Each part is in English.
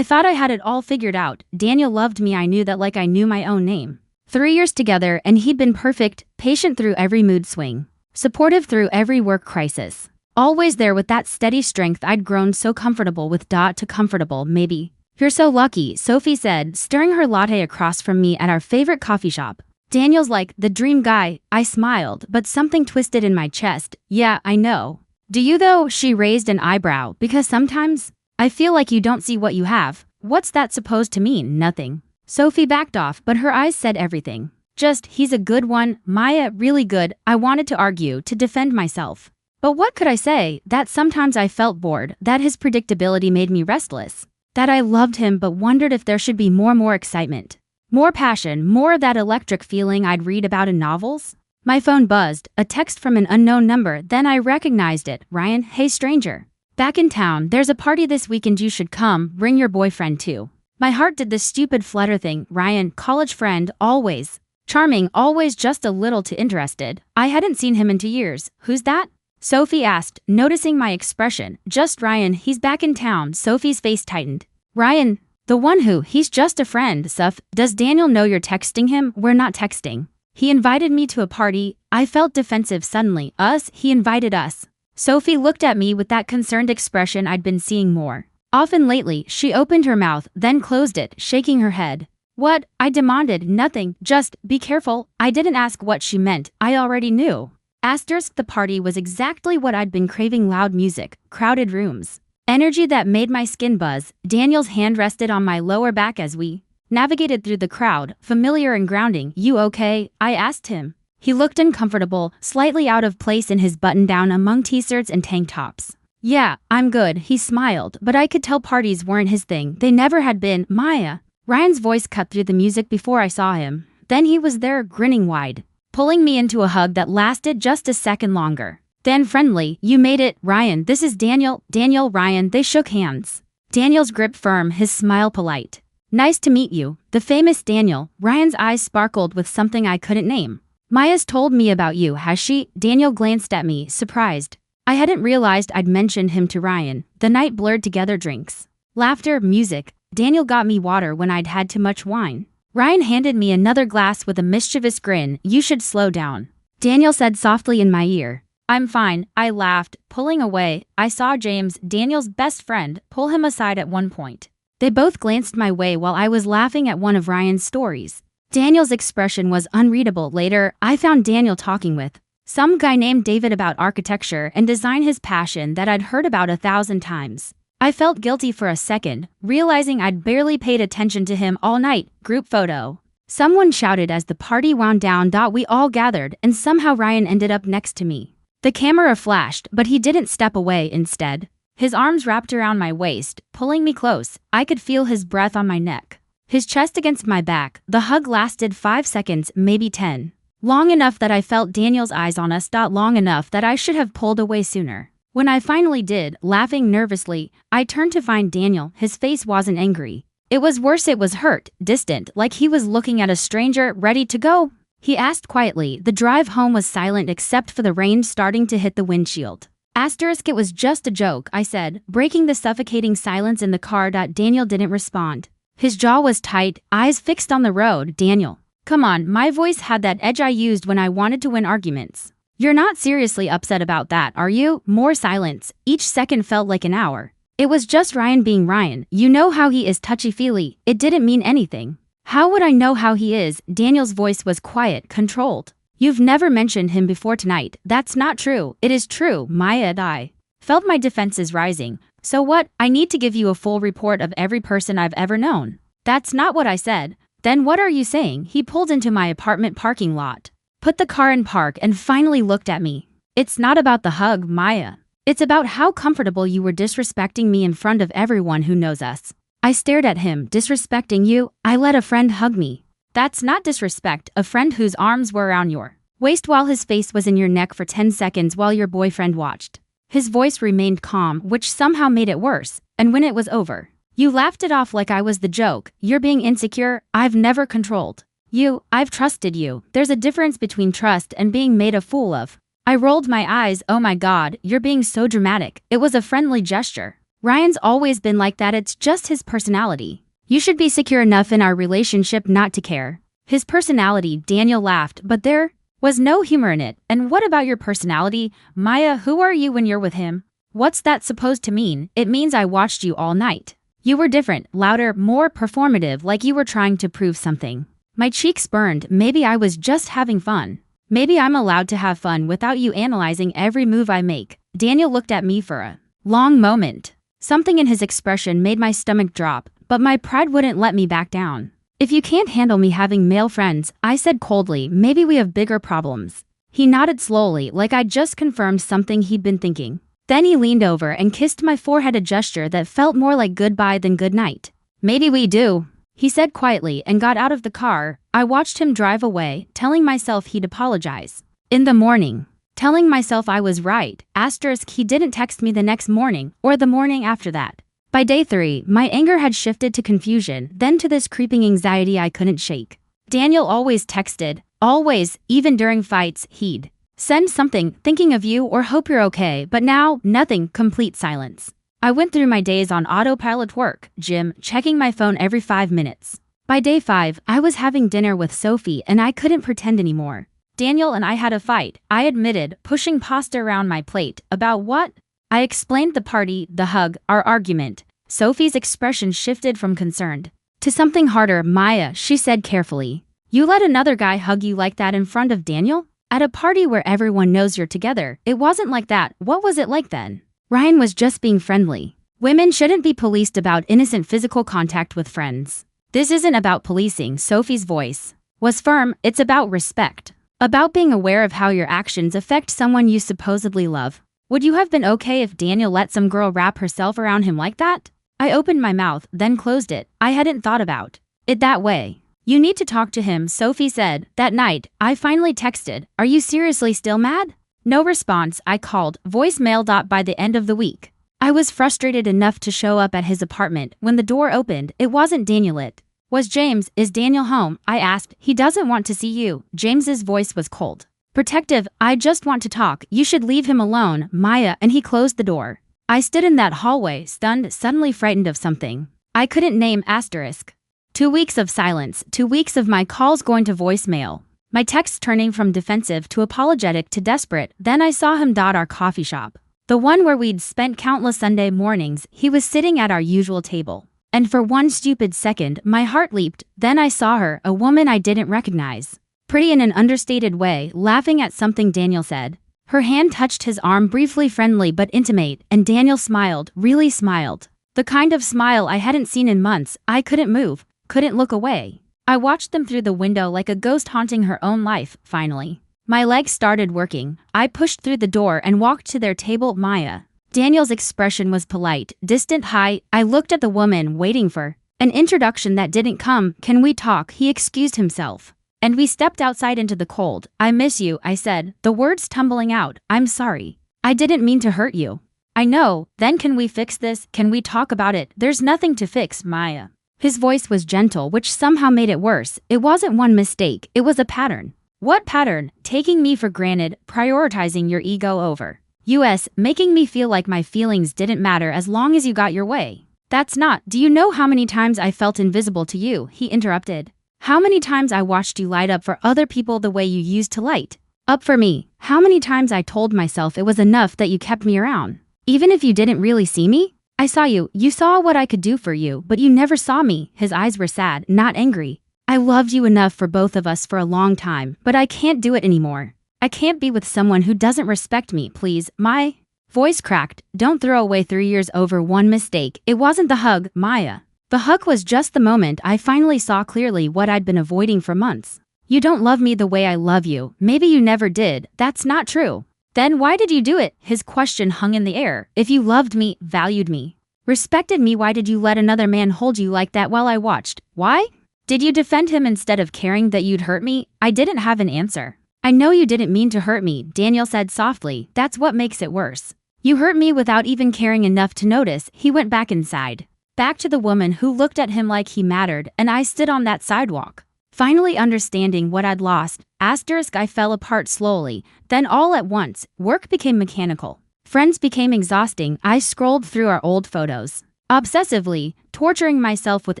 I thought I had it all figured out. Daniel loved me, I knew that like I knew my own name. 3 years together and he'd been perfect, patient through every mood swing, supportive through every work crisis. Always there with that steady strength I'd grown so comfortable with. To comfortable, maybe. You're so lucky, Sophie said, stirring her latte across from me at our favorite coffee shop. Daniel's like the dream guy. I smiled, but something twisted in my chest. Yeah, I know. Do you though? She raised an eyebrow, because sometimes I feel like you don't see what you have. What's that supposed to mean? Nothing. Sophie backed off, but her eyes said everything. Just, he's a good one, Maya, really good. I wanted to argue, to defend myself. But what could I say? That sometimes I felt bored, that his predictability made me restless. That I loved him but wondered if there should be more excitement. More passion, more of that electric feeling I'd read about in novels. My phone buzzed, a text from an unknown number, then I recognized it. Ryan, hey stranger. Back in town, there's a party this weekend, you should come, bring your boyfriend too. My heart did this stupid flutter thing. Ryan, college friend, always. Charming, always just a little too interested. I hadn't seen him in 2 years. Who's that? Sophie asked, noticing my expression. Just Ryan, he's back in town. Sophie's face tightened. Ryan, the one who, he's just a friend, Soph. Does Daniel know you're texting him? We're not texting. He invited me to a party. I felt defensive suddenly. Us? He invited us. Sophie looked at me with that concerned expression I'd been seeing more often lately. She opened her mouth, then closed it, shaking her head. What? I demanded. Nothing. Just, be careful. I didn't ask what she meant. I already knew. The party was exactly what I'd been craving. Loud music, crowded rooms, energy that made my skin buzz. Daniel's hand rested on my lower back as we navigated through the crowd, familiar and grounding. You okay? I asked him. He looked uncomfortable, slightly out of place in his button-down among t-shirts and tank tops. Yeah, I'm good, he smiled, but I could tell parties weren't his thing. They never had been. Maya. Ryan's voice cut through the music before I saw him. Then he was there, grinning wide, pulling me into a hug that lasted just a second longer. Then friendly, you made it, Ryan, this is Daniel. Daniel, Ryan, they shook hands. Daniel's grip firm, his smile polite. Nice to meet you, the famous Daniel. Ryan's eyes sparkled with something I couldn't name. Maya's told me about you, has she? Daniel glanced at me, surprised. I hadn't realized I'd mentioned him to Ryan. The night blurred together, drinks, laughter, music. Daniel got me water when I'd had too much wine. Ryan handed me another glass with a mischievous grin. You should slow down, Daniel said softly in my ear. I'm fine, I laughed, pulling away. I saw James, Daniel's best friend, pull him aside at one point. They both glanced my way while I was laughing at one of Ryan's stories. Daniel's expression was unreadable. Later, I found Daniel talking with some guy named David about architecture and design, his passion that I'd heard about 1,000 times. I felt guilty for a second, realizing I'd barely paid attention to him all night. Group photo. Someone shouted as the party wound down. We all gathered, and somehow Ryan ended up next to me. The camera flashed, but he didn't step away. Instead, his arms wrapped around my waist, pulling me close. I could feel his breath on my neck, his chest against my back. The hug lasted 5 seconds, maybe 10. Long enough that I felt Daniel's eyes on us. Long enough that I should have pulled away sooner. When I finally did, laughing nervously, I turned to find Daniel. His face wasn't angry. It was worse, it was hurt, distant, like he was looking at a stranger. Ready to go? He asked quietly. The drive home was silent except for the rain starting to hit the windshield. It was just a joke, I said, breaking the suffocating silence in the car. Daniel didn't respond. His jaw was tight, eyes fixed on the road. Daniel. Come on, my voice had that edge I used when I wanted to win arguments. You're not seriously upset about that, are you? More silence. Each second felt like an hour. It was just Ryan being Ryan. You know how he is, touchy-feely. It didn't mean anything. How would I know how he is? Daniel's voice was quiet, controlled. You've never mentioned him before tonight. That's not true. It is true, Maya, and I felt my defenses rising. So what? I need to give you a full report of every person I've ever known. That's not what I said. Then what are you saying? He pulled into my apartment parking lot, put the car in park, and finally looked at me. It's not about the hug, Maya. It's about how comfortable you were disrespecting me in front of everyone who knows us. I stared at him. Disrespecting you? I let a friend hug me. That's not disrespect, a friend whose arms were around your waist while his face was in your neck for 10 seconds while your boyfriend watched. His voice remained calm, which somehow made it worse. And when it was over, you laughed it off like I was the joke. You're being insecure. I've never controlled you. I've trusted you. There's a difference between trust and being made a fool of. I rolled my eyes. Oh my God, you're being so dramatic. It was a friendly gesture. Ryan's always been like that, it's just his personality. You should be secure enough in our relationship not to care. His personality, Daniel laughed, but there was no humor in it. And what about your personality? Maya, who are you when you're with him? What's that supposed to mean? It means I watched you all night. You were different, louder, more performative, like you were trying to prove something. My cheeks burned. Maybe I was just having fun. Maybe I'm allowed to have fun without you analyzing every move I make. Daniel looked at me for a long moment. Something in his expression made my stomach drop, but my pride wouldn't let me back down. If you can't handle me having male friends, I said coldly, maybe we have bigger problems. He nodded slowly, like I'd just confirmed something he'd been thinking. Then he leaned over and kissed my forehead, a gesture that felt more like goodbye than goodnight. Maybe we do, he said quietly and got out of the car. I watched him drive away, telling myself he'd apologize. In the morning, telling myself I was right. Asterisk, he didn't text me the next morning or the morning after that. By day 3, my anger had shifted to confusion, then to this creeping anxiety I couldn't shake. Daniel always texted, always, even during fights, he'd send something, thinking of you or hope you're okay, but now, nothing, complete silence. I went through my days on autopilot: work, gym, checking my phone every 5 minutes. By day 5, I was having dinner with Sophie and I couldn't pretend anymore. Daniel and I had a fight, I admitted, pushing pasta around my plate. About what? I explained: the party, the hug, our argument. Sophie's expression shifted from concerned to something harder. Maya, she said carefully. You let another guy hug you like that in front of Daniel? At a party where everyone knows you're together. It wasn't like that. What was it like then? Ryan was just being friendly. Women shouldn't be policed about innocent physical contact with friends. This isn't about policing. Sophie's voice was firm. It's about respect. About being aware of how your actions affect someone you supposedly love. Would you have been okay if Daniel let some girl wrap herself around him like that? I opened my mouth, then closed it. I hadn't thought about it that way. You need to talk to him, Sophie said. That night, I finally texted, are you seriously still mad? No response. I called, voicemail. By the end of the week, I was frustrated enough to show up at his apartment. When the door opened, it wasn't Daniel, it was James. Is Daniel home? I asked. He doesn't want to see you. James's voice was cold, protective. I just want to talk. You should leave him alone, Maya. And he closed the door. I stood in that hallway, stunned, suddenly frightened of something I couldn't name. Asterisk. 2 weeks of silence, 2 weeks of my calls going to voicemail, my texts turning from defensive to apologetic to desperate. Then I saw him. Our coffee shop, the one where we'd spent countless Sunday mornings. He was sitting at our usual table. And for one stupid second, my heart leaped. Then I saw her, a woman I didn't recognize, pretty in an understated way, laughing at something Daniel said. Her hand touched his arm, briefly friendly but intimate, and Daniel smiled, really smiled. The kind of smile I hadn't seen in months. I couldn't move, couldn't look away. I watched them through the window like a ghost haunting her own life. Finally, my legs started working. I pushed through the door and walked to their table. Maya. Daniel's expression was polite, distant. Hi. I looked at the woman, waiting for an introduction that didn't come. Can we talk? He excused himself, and we stepped outside into the cold. I miss you, I said, the words tumbling out. I'm sorry. I didn't mean to hurt you. I know. Then can we fix this? Can we talk about it? There's nothing to fix, Maya. His voice was gentle, which somehow made it worse. It wasn't one mistake, it was a pattern. What pattern? Taking me for granted, prioritizing your ego over us, making me feel like my feelings didn't matter as long as you got your way. That's not. Do you know how many times I felt invisible to you? He interrupted. How many times I watched you light up for other people the way you used to light up for me? How many times I told myself it was enough that you kept me around, even if you didn't really see me? I saw you. You saw what I could do for you, but you never saw me. His eyes were sad, not angry. I loved you enough for both of us for a long time, but I can't do it anymore. I can't be with someone who doesn't respect me, please. My voice cracked. Don't throw away 3 years over one mistake. It wasn't the hug, Maya. The hug was just the moment I finally saw clearly what I'd been avoiding for months. You don't love me the way I love you. Maybe you never did. That's not true. Then why did you do it? His question hung in the air. If you loved me, valued me, respected me, why did you let another man hold you like that while I watched? Why? Did you defend him instead of caring that you'd hurt me? I didn't have an answer. I know you didn't mean to hurt me, Daniel said softly. That's what makes it worse. You hurt me without even caring enough to notice. He went back inside, back to the woman who looked at him like he mattered, and I stood on that sidewalk, finally understanding what I'd lost. Asterisk. I fell apart slowly. Then all at once, work became mechanical. Friends became exhausting. I scrolled through our old photos, obsessively, torturing myself with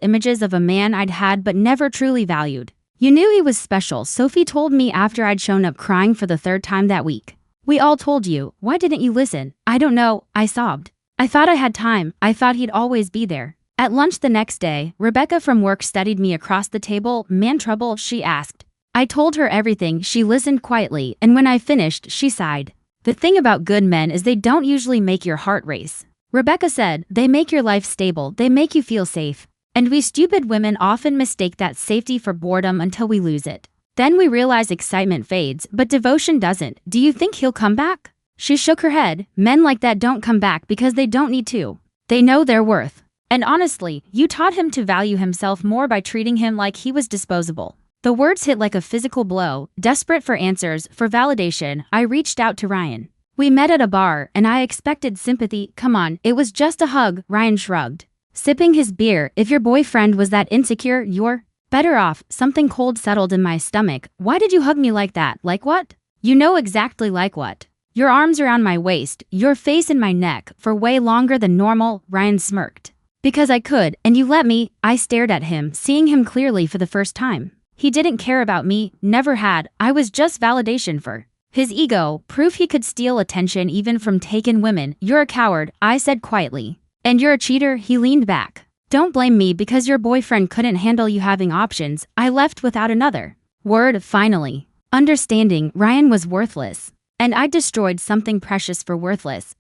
images of a man I'd had but never truly valued. You knew he was special, Sophie told me after I'd shown up crying for the third time that week. We all told you. Why didn't you listen? I don't know, I sobbed. I thought I had time. I thought he'd always be there. At lunch the next day, Rebecca from work studied me across the table. Man trouble, she asked. I told her everything. She listened quietly, and when I finished, she sighed. The thing about good men is they don't usually make your heart race. Rebecca said, they make your life stable, they make you feel safe. And we stupid women often mistake that safety for boredom until we lose it. Then we realize excitement fades, but devotion doesn't. Do you think he'll come back? She shook her head. Men like that don't come back because they don't need to. They know their worth. And honestly, you taught him to value himself more by treating him like he was disposable. The words hit like a physical blow. Desperate for answers, for validation, I reached out to Ryan. We met at a bar, and I expected sympathy. Come on, it was just a hug, Ryan shrugged. Sipping his beer, if your boyfriend was that insecure, you're better off. Something cold settled in my stomach. Why did you hug me like that? Like what? You know exactly like what. Your arms around my waist, your face in my neck, for way longer than normal, Ryan smirked. Because I could, and you let me. I stared at him, seeing him clearly for the first time. He didn't care about me, never had. I was just validation for his ego, proof he could steal attention even from taken women. You're a coward, I said quietly. And you're a cheater, he leaned back. Don't blame me because your boyfriend couldn't handle you having options. I left without another word, finally. Understanding, Ryan was worthless. And I destroyed something precious for worthless.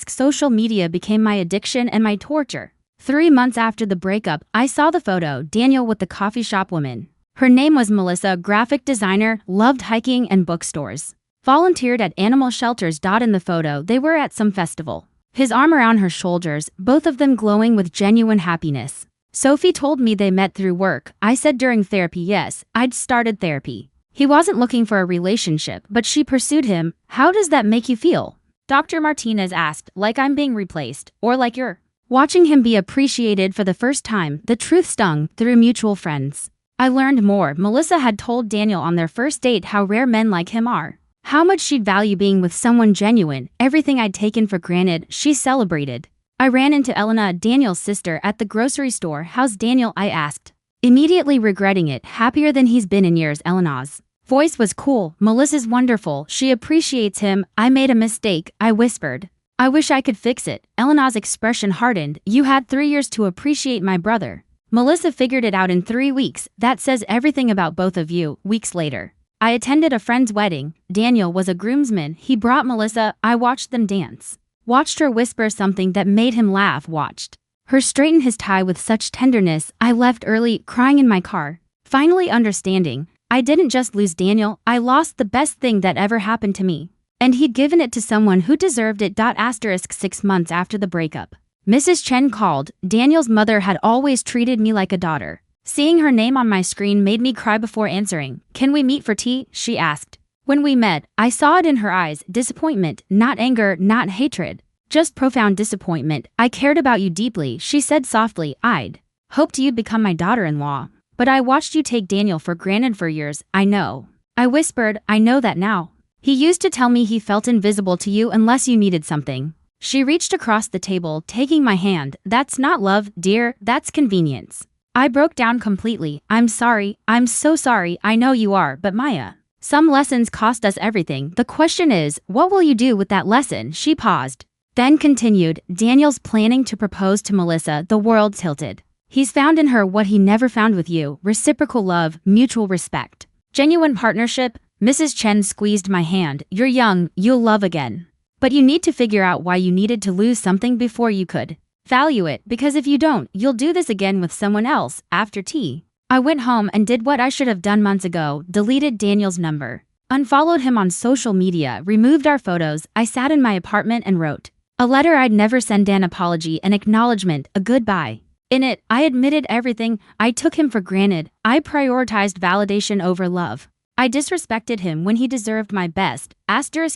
Social media became my addiction and my torture. 3 months after the breakup, I saw the photo, Daniel with the coffee shop woman. Her name was Melissa, graphic designer, loved hiking and bookstores. Volunteered at animal shelters. In the photo, they were at some festival. His arm around her shoulders, both of them glowing with genuine happiness. Sophie told me they met through work. I said during therapy. Yes, I'd started therapy. He wasn't looking for a relationship, but she pursued him. How does that make you feel? Dr. Martinez asked, like I'm being replaced, or like you're watching him be appreciated for the first time. The truth stung. Through mutual friends, I learned more. Melissa had told Daniel on their first date how rare men like him are. How much she'd value being with someone genuine. Everything I'd taken for granted, she celebrated. I ran into Elena, Daniel's sister, at the grocery store. How's Daniel? I asked. Immediately regretting it. Happier than he's been in years. Elena's voice was cool. Melissa's wonderful. She appreciates him. I made a mistake, I whispered. I wish I could fix it. Elena's expression hardened. You had 3 years to appreciate my brother. Melissa figured it out in 3 weeks. That says everything about both of you. Weeks later, I attended a friend's wedding. Daniel was a groomsman. He brought Melissa. I watched them dance. Watched her whisper something that made him laugh. Watched her straighten his tie with such tenderness. I left early, crying in my car. Finally understanding, I didn't just lose Daniel, I lost the best thing that ever happened to me. And he'd given it to someone who deserved it. 6 months after the breakup, Mrs. Chen called. Daniel's mother had always treated me like a daughter. Seeing her name on my screen made me cry before answering. Can we meet for tea? She asked. When we met, I saw it in her eyes. Disappointment, not anger, not hatred. Just profound disappointment. I cared about you deeply, she said softly. I'd hoped you'd become my daughter-in-law. But I watched you take Daniel for granted for years. I know. I whispered, I know that now. He used to tell me he felt invisible to you unless you needed something. She reached across the table, taking my hand. That's not love, dear, that's convenience. I broke down completely. I'm sorry. I'm so sorry. I know you are, but Maya, some lessons cost us everything. The question is, what will you do with that lesson? She paused, then continued. Daniel's planning to propose to Melissa. The world tilted. He's found in her what he never found with you. Reciprocal love, mutual respect, genuine partnership. Mrs. Chen squeezed my hand. You're young, you'll love again. But you need to figure out why you needed to lose something before you could value it, because if you don't, you'll do this again with someone else. After tea, I went home and did what I should have done months ago. Deleted Daniel's number, unfollowed him on social media, removed our photos. I sat in my apartment and wrote a letter I'd never send. An apology, an acknowledgement, a goodbye. In it, I admitted everything. I took him for granted. I prioritized validation over love. I disrespected him when he deserved my best.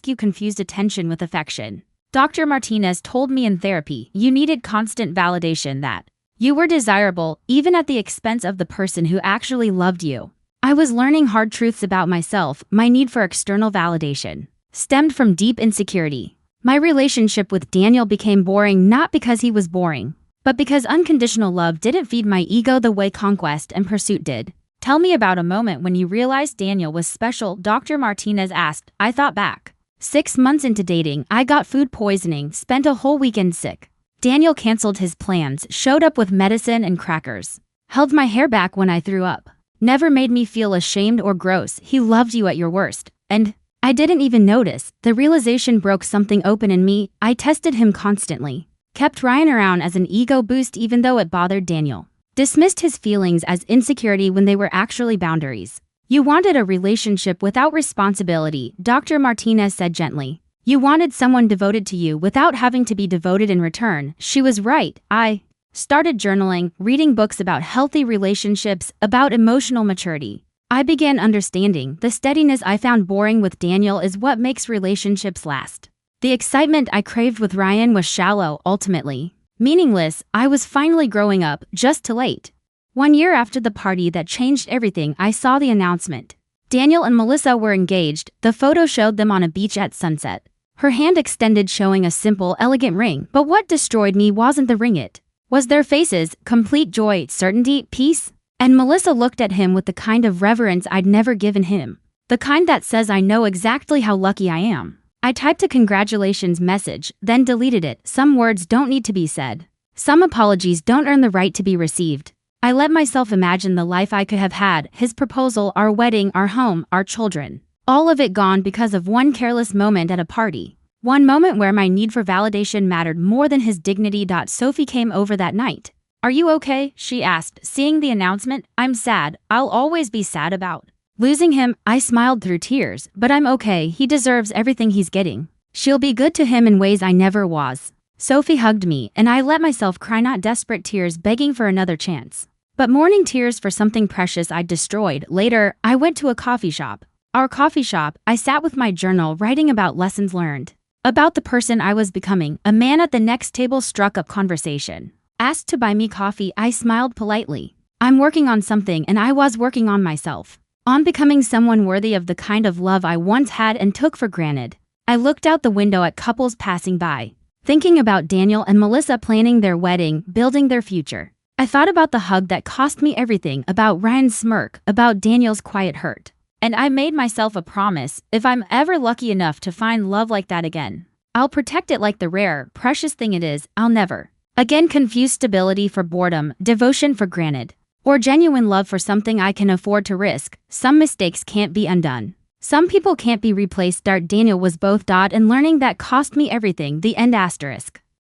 You confused attention with affection. Dr. Martinez told me in therapy, you needed constant validation that you were desirable, even at the expense of the person who actually loved you. I was learning hard truths about myself. My need for external validation stemmed from deep insecurity. My relationship with Daniel became boring not because he was boring, but because unconditional love didn't feed my ego the way conquest and pursuit did. Tell me about a moment when you realized Daniel was special, Dr. Martinez asked. I thought back. 6 months into dating, I got food poisoning, spent a whole weekend sick. Daniel canceled his plans, showed up with medicine and crackers, held my hair back when I threw up, never made me feel ashamed or gross. He loved you at your worst. And I didn't even notice. The realization broke something open in me. I tested him constantly, kept Ryan around as an ego boost even though it bothered Daniel, dismissed his feelings as insecurity when they were actually boundaries. You wanted a relationship without responsibility, Dr. Martinez said gently. You wanted someone devoted to you without having to be devoted in return. She was right. I started journaling, reading books about healthy relationships, about emotional maturity. I began understanding the steadiness I found boring with Daniel is what makes relationships last. The excitement I craved with Ryan was shallow, ultimately meaningless. I was finally growing up, just too late. 1 year after the party that changed everything, I saw the announcement. Daniel and Melissa were engaged. The photo showed them on a beach at sunset, her hand extended showing a simple, elegant ring. But what destroyed me wasn't the ring, it was their faces, complete joy, certainty, peace. And Melissa looked at him with the kind of reverence I'd never given him, the kind that says I know exactly how lucky I am. I typed a congratulations message, then deleted it. Some words don't need to be said. Some apologies don't earn the right to be received. I let myself imagine the life I could have had, his proposal, our wedding, our home, our children. All of it gone because of one careless moment at a party. One moment where my need for validation mattered more than his dignity. Sophie came over that night. Are you okay? She asked, seeing the announcement. I'm sad. I'll always be sad about losing him. I smiled through tears, but I'm okay. He deserves everything he's getting. She'll be good to him in ways I never was. Sophie hugged me, and I let myself cry, not desperate tears begging for another chance, but mourning tears for something precious I'd destroyed. Later, I went to a coffee shop. Our coffee shop, I sat with my journal writing about lessons learned, about the person I was becoming. A man at the next table struck up conversation. Asked to buy me coffee, I smiled politely. I'm working on something, and I was working on myself, on becoming someone worthy of the kind of love I once had and took for granted. I looked out the window at couples passing by, thinking about Daniel and Melissa planning their wedding, building their future. I thought about the hug that cost me everything, about Ryan's smirk, about Daniel's quiet hurt. And I made myself a promise: if I'm ever lucky enough to find love like that again, I'll protect it like the rare, precious thing it is. I'll never again confuse stability for boredom, devotion for granted, or genuine love for something I can afford to risk. Some mistakes can't be undone. Some people can't be replaced. Daniel was both. And learning that cost me everything. The end. Asterisk.